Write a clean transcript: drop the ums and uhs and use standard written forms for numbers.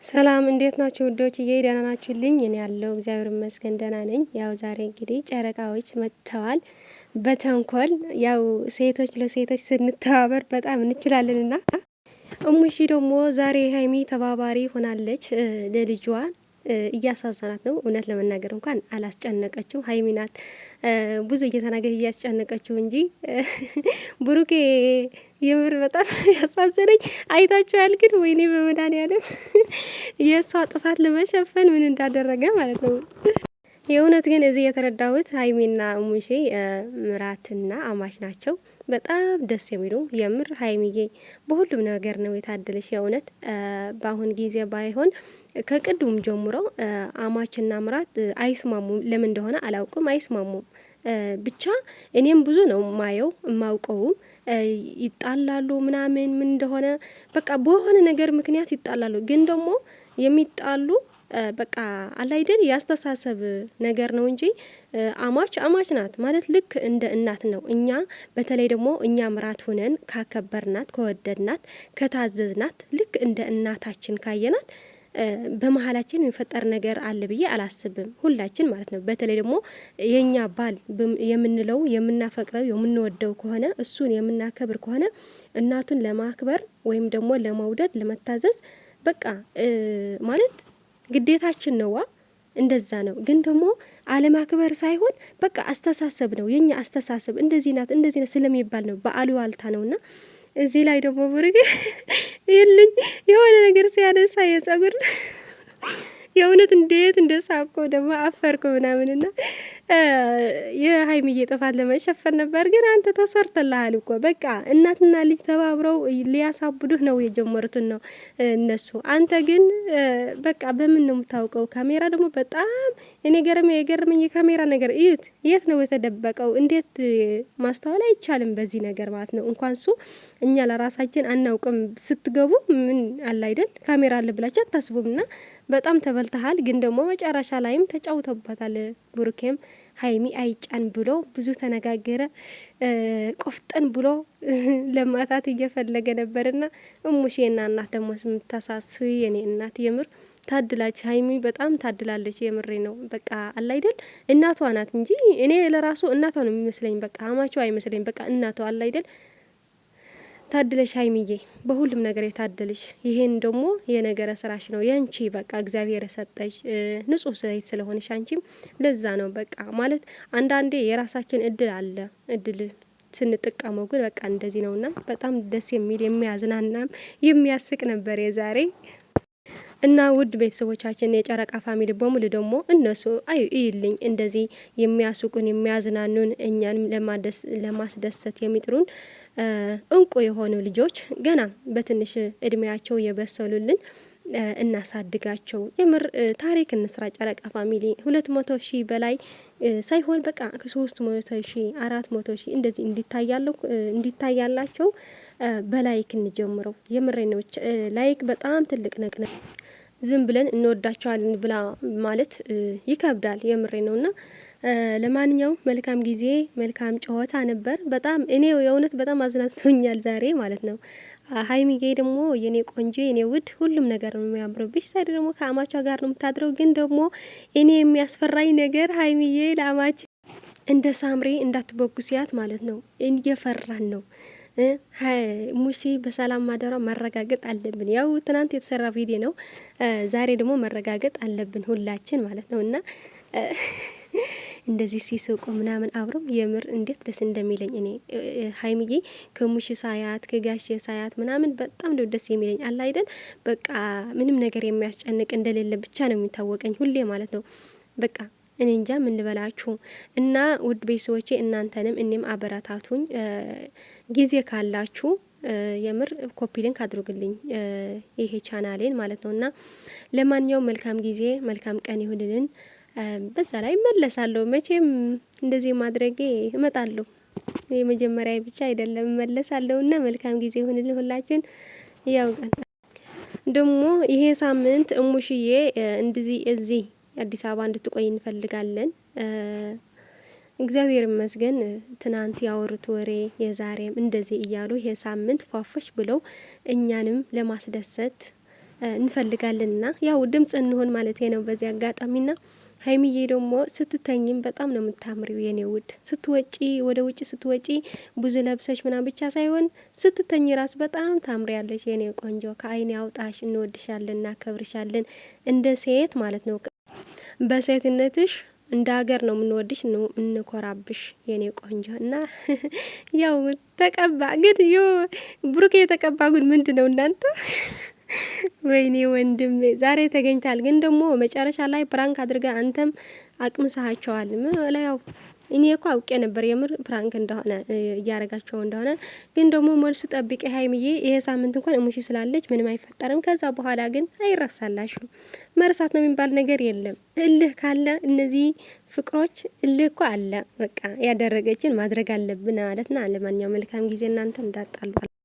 ሰላም እንዴት ናችሁ ውዶችዬ? ደህና ናችሁልኝ? እኔ ያለው እግዚአብሔር ይመስገን ደህና ነኝ። ያው ዛሬ እንግዲህ ጨረቃዎች መጥተዋል በተንኮል ያው ሴቶች ለሴቶች ስንተባበር በጣም እንችላለንና እሙሺ ደግሞ ዛሬ ሀይሚ ተባባሪ ሆናለች ለልጇ እያሳዘናት ነው። እውነት ለመናገር እንኳን አላስጨነቀችው ሀይሚ ናት ብዙ እየተናገረች እያስጨነቀችው እንጂ ብሩኬ የምር በጣም ያሳዘነኝ አይታችኋል። ግን ወይኔ በመድኃኒዓለም የእሷ ጥፋት ለመሸፈን ምን እንዳደረገ ማለት ነው። የእውነት ግን እዚህ የተረዳሁት ሀይሚና እሙሼ ምራትና አማች ናቸው። በጣም ደስ የሚሉ የምር ሀይሚዬ በሁሉም ነገር ነው የታደለሽ። የእውነት በአሁን ጊዜ ባይሆን ከቅድሙም ጀምሮ አማችና ምራት አይስማሙም። ለምን እንደሆነ አላውቅም፣ አይስማሙም። ብቻ እኔም ብዙ ነው ማየው የማውቀውም ይጣላሉ ምናምን ምን እንደሆነ በቃ በሆነ ነገር ምክንያት ይጣላሉ። ግን ደግሞ የሚጣሉ በቃ አላይደል ያስተሳሰብ ነገር ነው እንጂ አማች ናት ማለት ልክ እንደ እናት ነው። እኛ በተለይ ደግሞ እኛ ምራት ሆነን ካከበርናት፣ ከወደድናት፣ ከታዘዝናት ልክ እንደ እናታችን ካየናት በመሀላችን የሚፈጠር ነገር አለ ብዬ አላስብም። ሁላችን ማለት ነው። በተለይ ደግሞ የኛ ባል የምንለው የምናፈቅረው የምንወደው ከሆነ እሱን የምናከብር ከሆነ እናቱን ለማክበር ወይም ደግሞ ለመውደድ ለመታዘዝ በቃ ማለት ግዴታችን ነዋ። እንደዛ ነው። ግን ደግሞ አለማክበር ሳይሆን በቃ አስተሳሰብ ነው። የኛ አስተሳሰብ እንደዚህ ናት ስለሚባል ነው በአሉባልታ ነውና እዚህ ላይ ደግሞ ብሩክ ይልኝ የሆነ ነገር ሲያነሳ የጸጉር የእውነት እንዴት እንደሳቆ ደግሞ አፈርኩ ምናምንና የሀይሚዬ ጥፋት ለመሸፈን ነበር። ግን አንተ ተሰርተልሃል እኮ በቃ እናትና ልጅ ተባብረው ሊያሳብዱህ ነው የጀመሩትን ነው እነሱ። አንተ ግን በቃ በምን ነው የምታውቀው? ካሜራ ደግሞ በጣም እኔ የገረመኝ የካሜራ ነገር እዩት። የት ነው የተደበቀው? እንዴት ማስተዋል አይቻልም በዚህ ነገር ማለት ነው። እንኳን እሱ እኛ ለራሳችን አናውቅም። ስትገቡ ምን አለ አይደል ካሜራ አለ ብላችሁ አታስቡምና በጣም ተበልተሃል። ግን ደግሞ መጨረሻ ላይም ተጫውተውበታል። ብሩኬም ሀይሚ አይጫን ብሎ ብዙ ተነጋገረ። ቆፍጠን ብሎ ለማታት እየፈለገ ነበርና እሙሼና እናት ደግሞ ስምታሳስብ የኔ እናት የምር ታድላች። ሀይሚ በጣም ታድላለች። የምሬ ነው። በቃ አለ አይደል እናቷ ናት እንጂ እኔ ለራሱ እናቷ ነው የሚመስለኝ። በቃ አማቿ አይመስለኝ። በቃ እናቷ አለ አይደል። ታድለሽ ሀይሚዬ በሁሉም ነገር የታደልሽ። ይሄን ደግሞ የነገረ ስራሽ ነው ያንቺ በቃ እግዚአብሔር ሰጠሽ ንጹህ ሴት ስለሆነሽ አንቺም ለዛ ነው በቃ ማለት አንዳንዴ የራሳችን እድል አለ እድል ስንጠቀመው ግን በቃ እንደዚህ ነውና በጣም ደስ የሚል የሚያዝናናም የሚያስቅ ነበር የዛሬ እና ውድ ቤተሰቦቻችን የጨረቃ ፋሚሊ በሙሉ ደግሞ እነሱ ይልኝ እንደዚህ የሚያስቁን የሚያዝናኑን እኛንም ለማስደሰት የሚጥሩን እንቁ የሆኑ ልጆች ገና በትንሽ እድሜያቸው የበሰሉልን እናሳድጋቸው። የምር ታሪክ እንስራ። ጨረቃ ፋሚሊ 200,000 በላይ ሳይሆን በቃ ከ300,000 400,000 እንደዚህ እንዲታያላቸው በላይክ እንጀምረው። የምሬ ነው። ላይክ በጣም ትልቅ ነገር ዝም ብለን እንወዳቸዋለን ብላ ማለት ይከብዳል። የምሬ ነውና ለማንኛውም መልካም ጊዜ መልካም ጨዋታ ነበር። በጣም እኔ የእውነት በጣም አዝናስቶኛል ዛሬ ማለት ነው። ሀይሚዬ ደግሞ የኔ ቆንጆ የኔ ውድ ሁሉም ነገር ነው የሚያምርብሽ። ዛሬ ደግሞ ከአማቿ ጋር ነው የምታድረው። ግን ደግሞ እኔ የሚያስፈራኝ ነገር ሀይሚዬ ለአማች እንደ ሳምሪ እንዳትቦጉሲያት ማለት ነው። እየፈራን ነው። ሙሺ በሰላም ማደሯ ማረጋገጥ አለብን። ያው ትናንት የተሰራ ቪዲዮ ነው። ዛሬ ደግሞ መረጋገጥ አለብን ሁላችን ማለት ነው። እና እንደዚህ ሲስቁ ምናምን አብረው የምር እንዴት ደስ እንደሚለኝ እኔ ሀይሚዬ ከሙሽ ሳያት ከጋሽ ሳያት ምናምን በጣም ነው ደስ የሚለኝ። አለ አይደል በቃ ምንም ነገር የሚያስጨንቅ እንደሌለ ብቻ ነው የሚታወቀኝ ሁሌ ማለት ነው። በቃ እኔ እንጃ ምን ልበላችሁ። እና ውድ ቤተሰቦቼ እናንተንም እኔም አበረታቱኝ። ጊዜ ካላችሁ የምር ኮፒ ሊንክ አድርጉልኝ ይሄ ቻናሌን ማለት ነውና ለማንኛውም መልካም ጊዜ መልካም ቀን ይሁንልን። በዛ ላይ እመለሳለሁ። መቼም እንደዚህ ማድረጌ እመጣለሁ። የመጀመሪያ ብቻ አይደለም እመለሳለሁና መልካም ጊዜ ይሁንልን ሁላችን። ያው ደግሞ ይሄ ሳምንት እሙሽዬ እንደዚህ እዚህ አዲስ አበባ እንድትቆይ እንፈልጋለን። እግዚአብሔር ይመስገን ትናንት ያወሩት ወሬ የዛሬም እንደዚህ እያሉ ይሄ ሳምንት ፏፈሽ ብለው እኛንም ለማስደሰት እንፈልጋለንና ያው ድምጽ እንሆን ማለት ነው በዚህ አጋጣሚና ሀይሚዬ ደግሞ ስትተኝም በጣም ነው የምታምሪው የኔ ውድ። ስትወጪ ወደ ውጭ ስትወጪ ብዙ ለብሰሽ ምናምን ብቻ ሳይሆን ስትተኝ ራስ በጣም ታምሪያለሽ የኔ ቆንጆ። ከአይን ያውጣሽ። እንወድሻለን፣ እናከብርሻለን እንደ ሴት ማለት ነው። በሴትነትሽ እንደ ሀገር ነው የምንወድሽ፣ እንኮራብሽ የኔ ቆንጆ። እና ያው ተቀባ ግን ብሩክ የተቀባ ጉድ ምንድነው እናንተ? ወይኔ ወንድሜ ዛሬ ተገኝታል። ግን ደግሞ መጨረሻ ላይ ፕራንክ አድርጋ አንተም አቅምሳቸዋል። ያው እኔ እኮ አውቄ ነበር የምር ፕራንክ እንደሆነ እያረጋቸው እንደሆነ። ግን ደግሞ መልሱ ጠብቄ ሀይሚዬ፣ ይሄ ሳምንት እንኳን እሙሽ ስላለች ምንም አይፈጠርም። ከዛ በኋላ ግን አይረሳላሽም። መርሳት ነው የሚባል ነገር የለም። እልህ ካለ እነዚህ ፍቅሮች እልህ እኮ አለ። በቃ ያደረገችን ማድረግ አለብን ማለት ነው። ለማንኛውም መልካም ጊዜ እናንተ እንዳጣሉ